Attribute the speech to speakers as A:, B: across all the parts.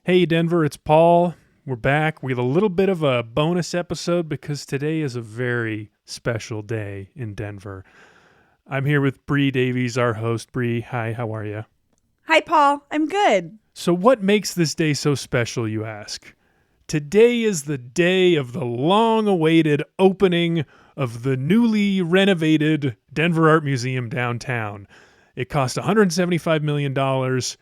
A: Hey Denver, it's Paul. We're back. We have a little bit of a bonus episode because today is a very special day in Denver. I'm here with Bree Davies, our host. Bree, hi, how are you?
B: Hi, Paul. I'm good.
A: So what makes this day so special, you ask? Today is the day of the long-awaited opening of the newly renovated Denver Art Museum downtown. It cost $175 million.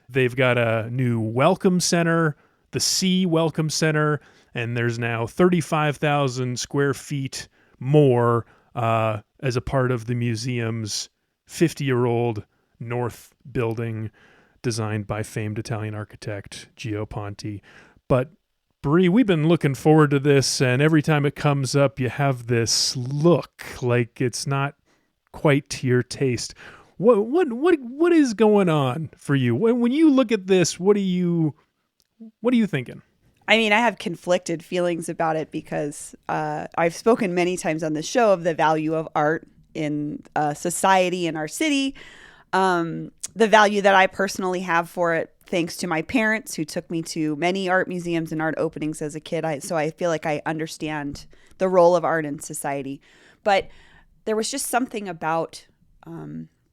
A: They've got a new welcome center, the C Welcome Center, and there's now 35,000 square feet more as a part of the museum's 50-year-old North building designed by famed Italian architect Gio Ponti. But Bree, we've been looking forward to this, and every time it comes up, you have this look like it's not quite to your taste. What is going on for you? When you look at this, what are you thinking?
B: I mean, I have conflicted feelings about it because I've spoken many times on this show of the value of art in society in our city, the value that I personally have for it, thanks to my parents who took me to many art museums and art openings as a kid. So I feel like I understand the role of art in society. But there was just something about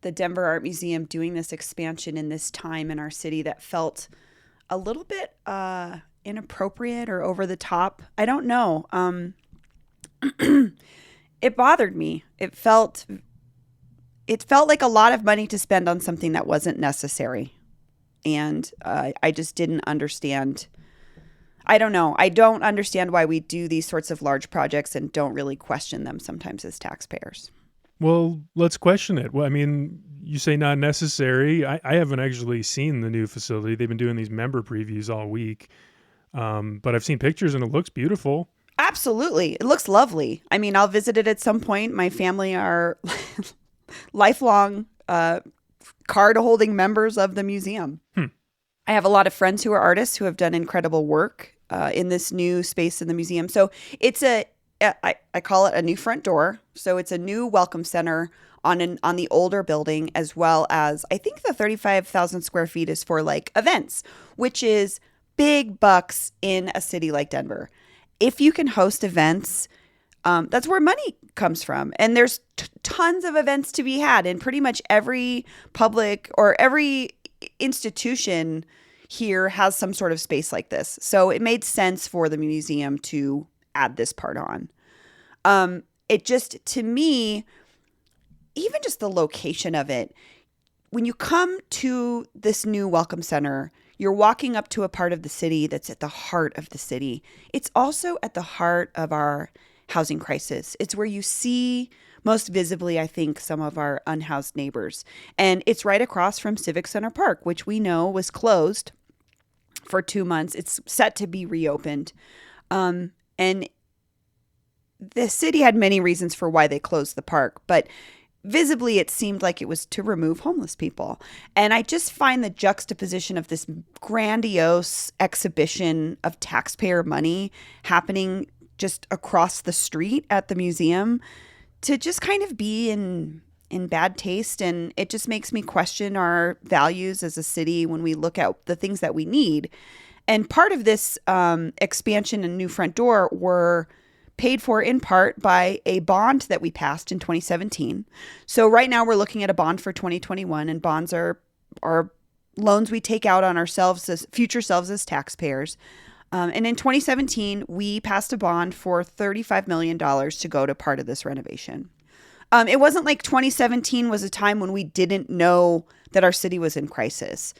B: the Denver Art Museum doing this expansion in this time in our city that felt a little bit inappropriate or over the top. I don't know. It bothered me. It felt like a lot of money to spend on something that wasn't necessary. And I just didn't understand. I don't know. I don't understand why we do these sorts of large projects and don't really question them sometimes as taxpayers.
A: Well, let's question it. Well, I mean, you say not necessary. I haven't actually seen the new facility. They've been doing these member previews all week. But I've seen pictures and it looks beautiful.
B: Absolutely. It looks lovely. I mean, I'll visit it at some point. My family are lifelong card-holding members of the museum. I have a lot of friends who are artists who have done incredible work in this new space in the museum. So it's I call it a new front door. So it's a new welcome center on the older building, as well as I think the 35,000 square feet is for like events, which is big bucks in a city like Denver. If you can host events, that's where money comes from. And there's tons of events to be had in pretty much every public or every institution here has some sort of space like this. So it made sense for the museum to add this part on. It just, to me, even just the location of it, when you come to this new welcome center, you're walking up to a part of the city that's at the heart of the city. It's also at the heart of our housing crisis. It's where you see most visibly, I think, some of our unhoused neighbors. And it's right across from Civic Center Park, which we know was closed for 2 months. It's set to be reopened. And the city had many reasons for why they closed the park, but visibly it seemed like it was to remove homeless people. And I just find the juxtaposition of this grandiose exhibition of taxpayer money happening just across the street at the museum to just kind of be in bad taste. And it just makes me question our values as a city when we look at the things that we need. And part of this expansion and new front door were paid for in part by a bond that we passed in 2017. So right now we're looking at a bond for 2021, and bonds are loans we take out on ourselves as future selves as taxpayers. And in 2017, we passed a bond for $35 million to go to part of this renovation. It wasn't like 2017 was a time when we didn't know that our city was in crisis.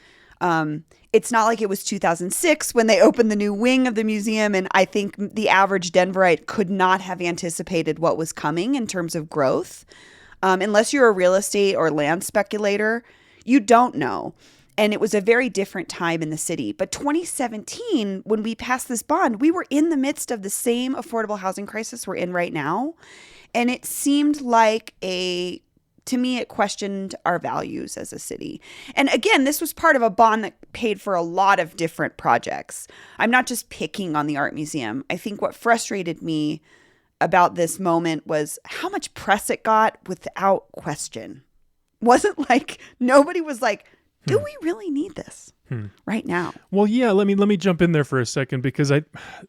B: It's not like it was 2006 when they opened the new wing of the museum, and I think the average Denverite could not have anticipated what was coming in terms of growth. Unless you're a real estate or land speculator, you don't know. And it was a very different time in the city. But 2017, when we passed this bond, we were in the midst of the same affordable housing crisis we're in right now. And it seemed like to me, it questioned our values as a city. And again, this was part of a bond that paid for a lot of different projects. I'm not just picking on the art museum. I think what frustrated me about this moment was how much press it got without question. Wasn't like, nobody was like, Do we really need this right now?
A: Well, yeah, let me jump in there for a second, because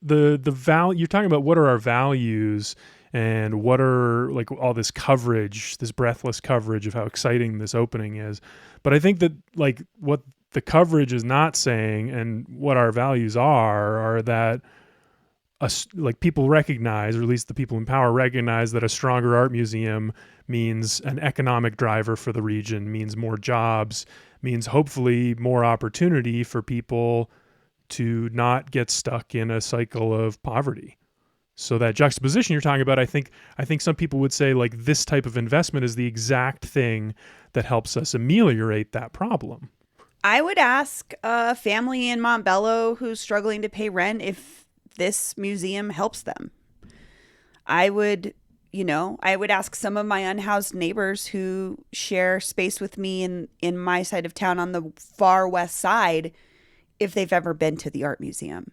A: the value you're talking about, what are our values and what are, like, all this coverage, this breathless coverage of how exciting this opening is. But I think that, like, what the coverage is not saying and what our values are that like, people recognize, or at least the people in power recognize, that a stronger art museum means an economic driver for the region, means more jobs, means hopefully more opportunity for people to not get stuck in a cycle of poverty. So that juxtaposition you're talking about, I think some people would say, like, this type of investment is the exact thing that helps us ameliorate that problem.
B: I would ask a family in Montbello who's struggling to pay rent if this museum helps them. I would ask some of my unhoused neighbors who share space with me in my side of town on the far west side if they've ever been to the art museum.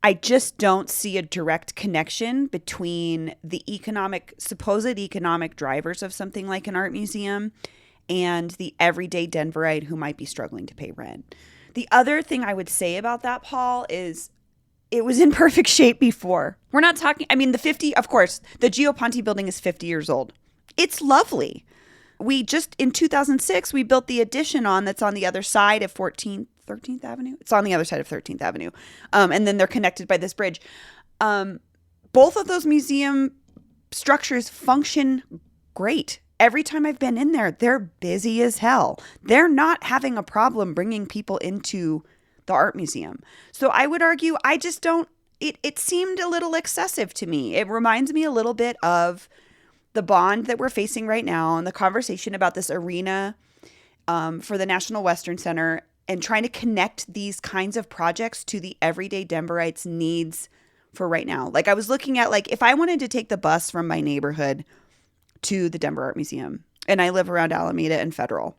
B: I just don't see a direct connection between the supposed economic drivers of something like an art museum and the everyday Denverite who might be struggling to pay rent. The other thing I would say about that, Paul, is it was in perfect shape before. We're not talking, the the Gio-Ponte building is 50 years old. It's lovely. We just, in 2006, we built the addition that's on the other side of 13th Avenue. It's on the other side of 13th Avenue. And then they're connected by this bridge. Both of those museum structures function great. Every time I've been in there, they're busy as hell. They're not having a problem bringing people into the art museum. So I would argue, I just don't, it seemed a little excessive to me. It reminds me a little bit of the bond that we're facing right now and the conversation about this arena for the National Western Center, and trying to connect these kinds of projects to the everyday Denverites' needs for right now. Like, I was looking at, like, if I wanted to take the bus from my neighborhood to the Denver Art Museum, and I live around Alameda and Federal,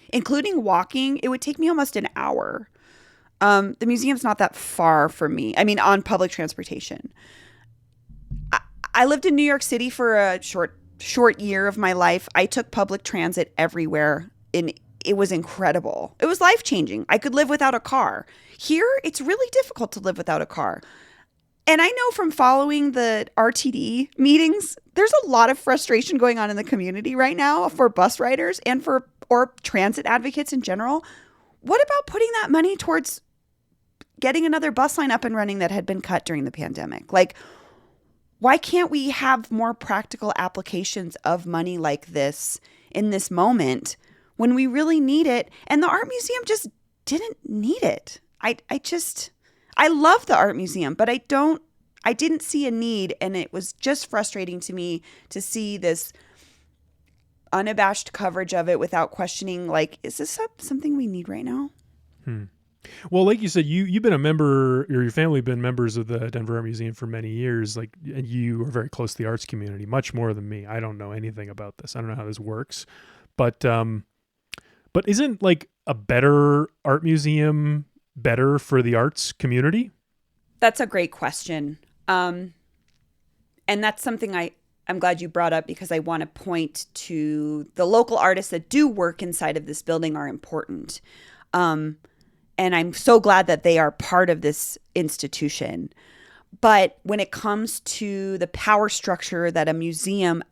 B: including walking, it would take me almost an hour. The museum's not that far from me. On public transportation. I lived in New York City for a short year of my life. I took public transit everywhere, and it was incredible. It was life-changing. I could live without a car. Here, it's really difficult to live without a car. And I know from following the RTD meetings, there's a lot of frustration going on in the community right now for bus riders and or transit advocates in general. What about putting that money towards getting another bus line up and running that had been cut during the pandemic? Like, why can't we have more practical applications of money like this in this moment when we really need it? And the art museum just didn't need it. I love the art museum, but I didn't see a need, and it was just frustrating to me to see this unabashed coverage of it without questioning, like, is this something we need right now?
A: Well, like you said, you've been a member, or your family have been members of the Denver Art Museum for many years. Like, and you are very close to the arts community, much more than me. I don't know anything about this. I don't know how this works, but isn't, like, a better art museum better for the arts community?
B: That's a great question. And that's something I'm glad you brought up, because I want to point to the local artists that do work inside of this building are important. And I'm so glad that they are part of this institution. But when it comes to the power structure that a museum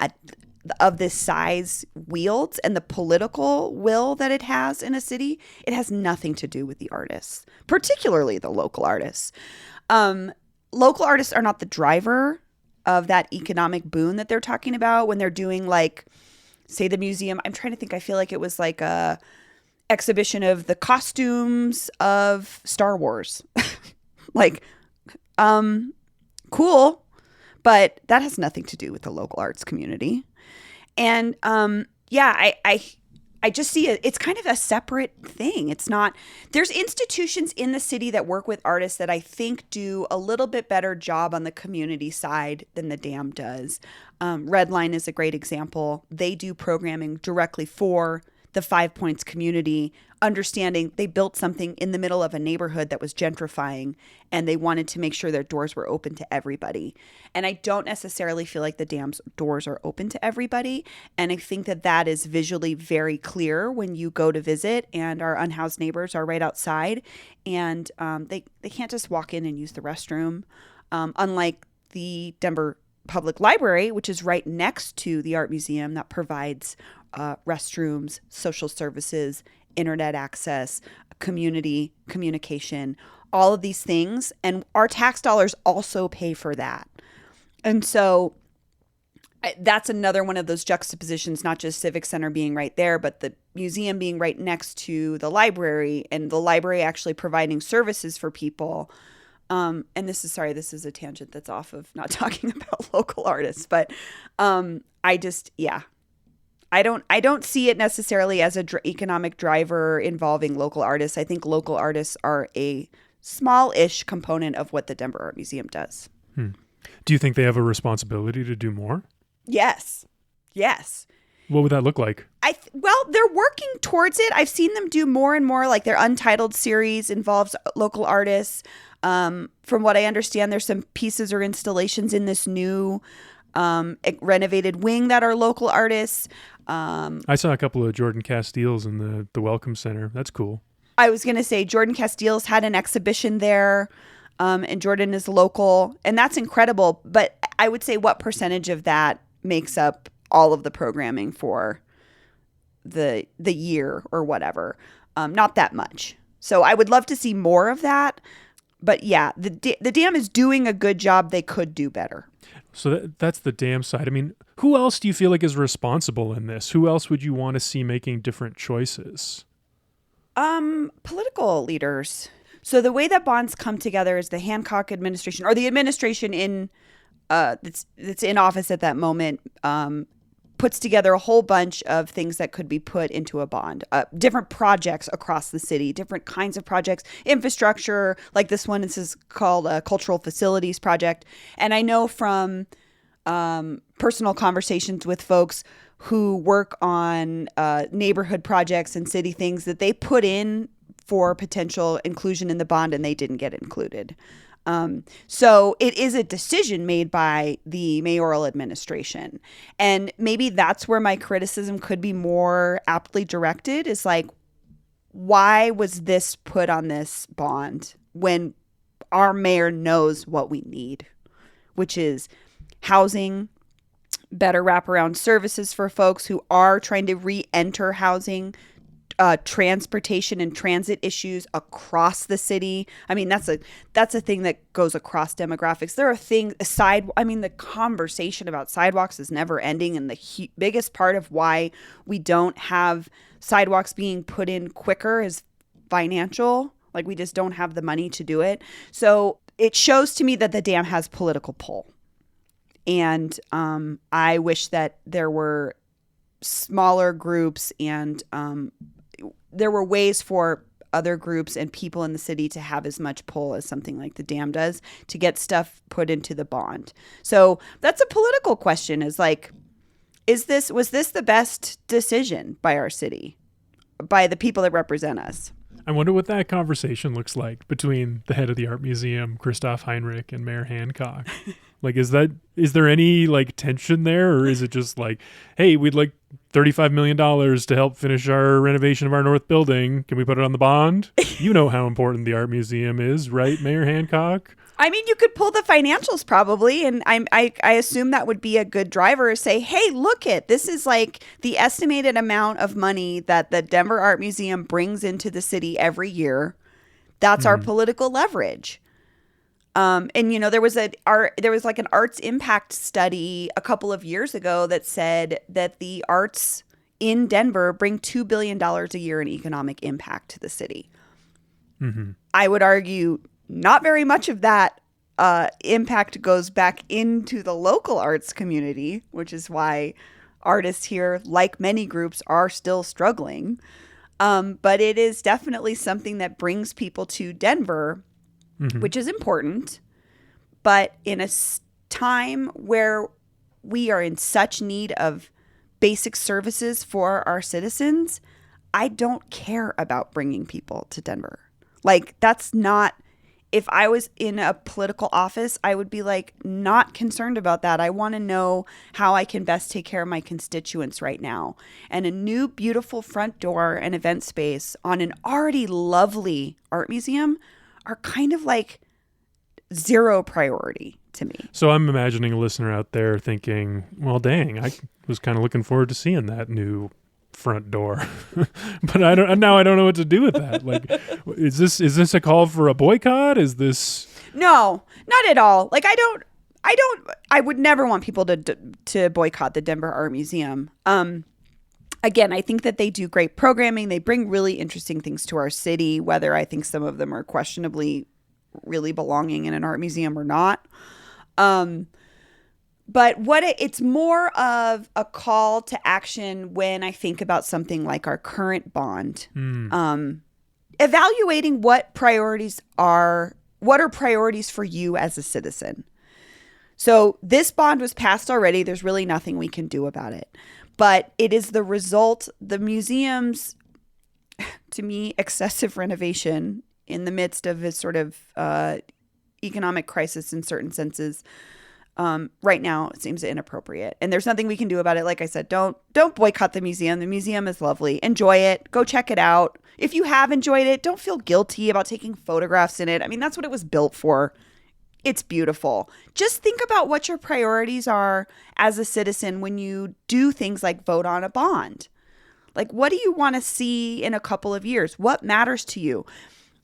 B: of this size wields and the political will that it has in a city, it has nothing to do with the artists, particularly the local artists. Local artists are not the driver of that economic boon that they're talking about when they're doing, like, say, the museum. I'm trying to think. I feel like it was like a exhibition of the costumes of Star Wars. Like, cool, but that has nothing to do with the local arts community. And I just see it's kind of a separate thing. It's not, there's institutions in the city that work with artists that I think do a little bit better job on the community side than the Dam does. Redline is a great example. They do programming directly for the Five Points community, understanding they built something in the middle of a neighborhood that was gentrifying, and they wanted to make sure their doors were open to everybody. And I don't necessarily feel like the dam's doors are open to everybody. And I think that that is visually very clear when you go to visit and our unhoused neighbors are right outside, and they can't just walk in and use the restroom. Unlike the Denver Public Library, which is right next to the art museum, that provides restrooms, social services, internet access, community communication, all of these things. And our tax dollars also pay for that. And so that's another one of those juxtapositions, not just Civic Center being right there, but the museum being right next to the library, and the library actually providing services for people. And this is a tangent that's off of not talking about local artists, but I don't see it necessarily as a economic driver involving local artists. I think local artists are a small-ish component of what the Denver Art Museum does.
A: Do you think they have a responsibility to do more?
B: Yes.
A: What would that look like?
B: Well, they're working towards it. I've seen them do more and more, like their Untitled series involves local artists. From what I understand, there's some pieces or installations in this new renovated wing that are local artists.
A: I saw a couple of Jordan Castiles in the Welcome Center. That's cool.
B: I was going to say Jordan Castiles had an exhibition there, and Jordan is local, and that's incredible. But I would say what percentage of that makes up all of the programming for the year or whatever? Not that much. So I would love to see more of that. But yeah, the dam is doing a good job. They could do better.
A: So that's the dam side. I mean, who else do you feel like is responsible in this? Who else would you want to see making different choices?
B: Political leaders. So the way that bonds come together is the Hancock administration, or the administration in that's in office at that moment, puts together a whole bunch of things that could be put into a bond, different projects across the city, different kinds of projects, infrastructure, like this one. This is called a cultural facilities project. And I know from personal conversations with folks who work on neighborhood projects and city things that they put in for potential inclusion in the bond, and they didn't get included. So it is a decision made by the mayoral administration. And maybe that's where my criticism could be more aptly directed, is like, why was this put on this bond when our mayor knows what we need, which is housing, better wraparound services for folks who are trying to re-enter housing, transportation and transit issues across the city. I mean, that's a thing that goes across demographics. There are things the conversation about sidewalks is never ending. And the biggest part of why we don't have sidewalks being put in quicker is financial. Like, we just don't have the money to do it. So it shows to me that the dam has political pull. And I wish that there were smaller groups and there were ways for other groups and people in the city to have as much pull as something like the dam does to get stuff put into the bond. So that's a political question, is like, was this the best decision by our city, by the people that represent us?
A: I wonder what that conversation looks like between the head of the art museum, Christoph Heinrich, and Mayor Hancock. Like, is there any like tension there, or is it just like, hey, we'd like $35 million to help finish our renovation of our north building. Can we put it on the bond? You know how important the art museum is, right, Mayor Hancock?
B: I mean, you could pull the financials probably, and I assume that would be a good driver to say, hey, look it, this is like the estimated amount of money that the Denver Art Museum brings into the city every year. That's our political leverage. And you know, there was like an arts impact study a couple of years ago that said that the arts in Denver bring $2 billion a year in economic impact to the city. Mm-hmm. I would argue not very much of that impact goes back into the local arts community, which is why artists here, like many groups, are still struggling. But it is definitely something that brings people to Denver, which is important. But in a time where we are in such need of basic services for our citizens, I don't care about bringing people to Denver. Like, that's not, if I was in a political office, I would be like, not concerned about that. I want to know how I can best take care of my constituents right now. And a new beautiful front door and event space on an already lovely art museum are kind of like zero priority to me.
A: So I'm imagining a listener out there thinking, well, dang, I was kind of looking forward to seeing that new front door. But I don't know what to do with that. Like, is this a call for a boycott? Is this?
B: No, not at all. Like, I would never want people to boycott the Denver Art Museum. Again, I think that they do great programming. They bring really interesting things to our city, whether I think some of them are questionably really belonging in an art museum or not. But it's more of a call to action when I think about something like our current bond. Evaluating what are priorities for you as a citizen. So this bond was passed already. There's really nothing we can do about it. But it is the result, the museum's, to me, excessive renovation in the midst of this sort of economic crisis in certain senses. Right now, it seems inappropriate. And there's nothing we can do about it. Like I said, don't boycott the museum. The museum is lovely. Enjoy it. Go check it out. If you have enjoyed it, don't feel guilty about taking photographs in it. I mean, that's what it was built for. It's beautiful. Just think about what your priorities are as a citizen when you do things like vote on a bond. Like, what do you want to see in a couple of years? What matters to you?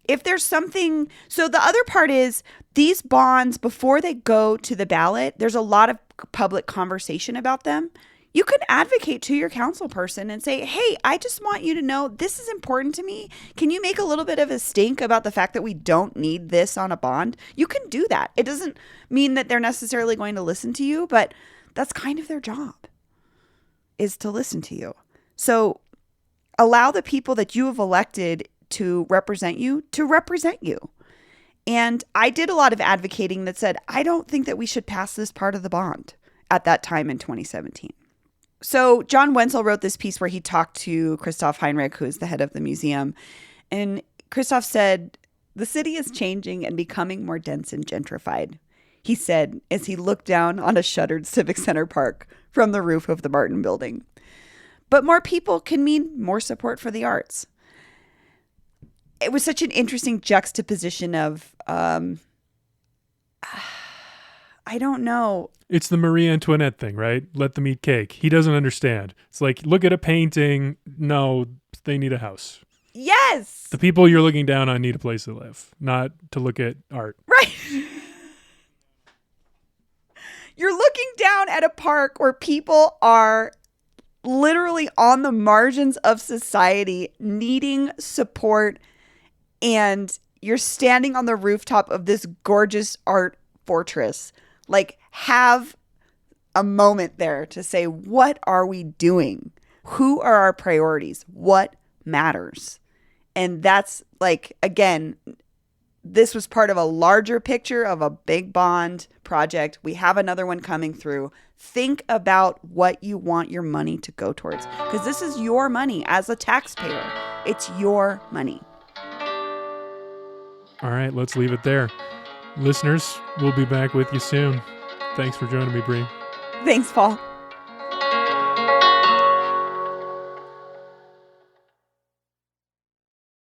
B: If there's something, so the other part is these bonds, before they go to the ballot, there's a lot of public conversation about them. You can advocate to your council person and say, hey, I just want you to know this is important to me. Can you make a little bit of a stink about the fact that we don't need this on a bond? You can do that. It doesn't mean that they're necessarily going to listen to you, but that's kind of their job, is to listen to you. So allow the people that you have elected to represent you. And I did a lot of advocating that said, I don't think that we should pass this part of the bond at that time in 2017. So John Wenzel wrote this piece where he talked to Christoph Heinrich, who is the head of the museum. And Christoph said, the city is changing and becoming more dense and gentrified, he said, as he looked down on a shuttered Civic Center park from the roof of the Martin Building. But more people can mean more support for the arts. It was such an interesting juxtaposition of, I don't know.
A: It's the Marie Antoinette thing, right? Let them eat cake. He doesn't understand. It's like, look at a painting. No, they need a house.
B: Yes.
A: The people you're looking down on need a place to live, not to look at art.
B: Right. You're looking down at a park where people are literally on the margins of society needing support, and you're standing on the rooftop of this gorgeous art fortress. Like, have a moment there to say, what are we doing? Who are our priorities? What matters? And that's like, again, this was part of a larger picture of a big bond project. We have another one coming through. Think about what you want your money to go towards, because this is your money as a taxpayer. It's your money.
A: All right, let's leave it there. Listeners, we'll be back with you soon. Thanks for joining me, Bree.
B: Thanks, Paul.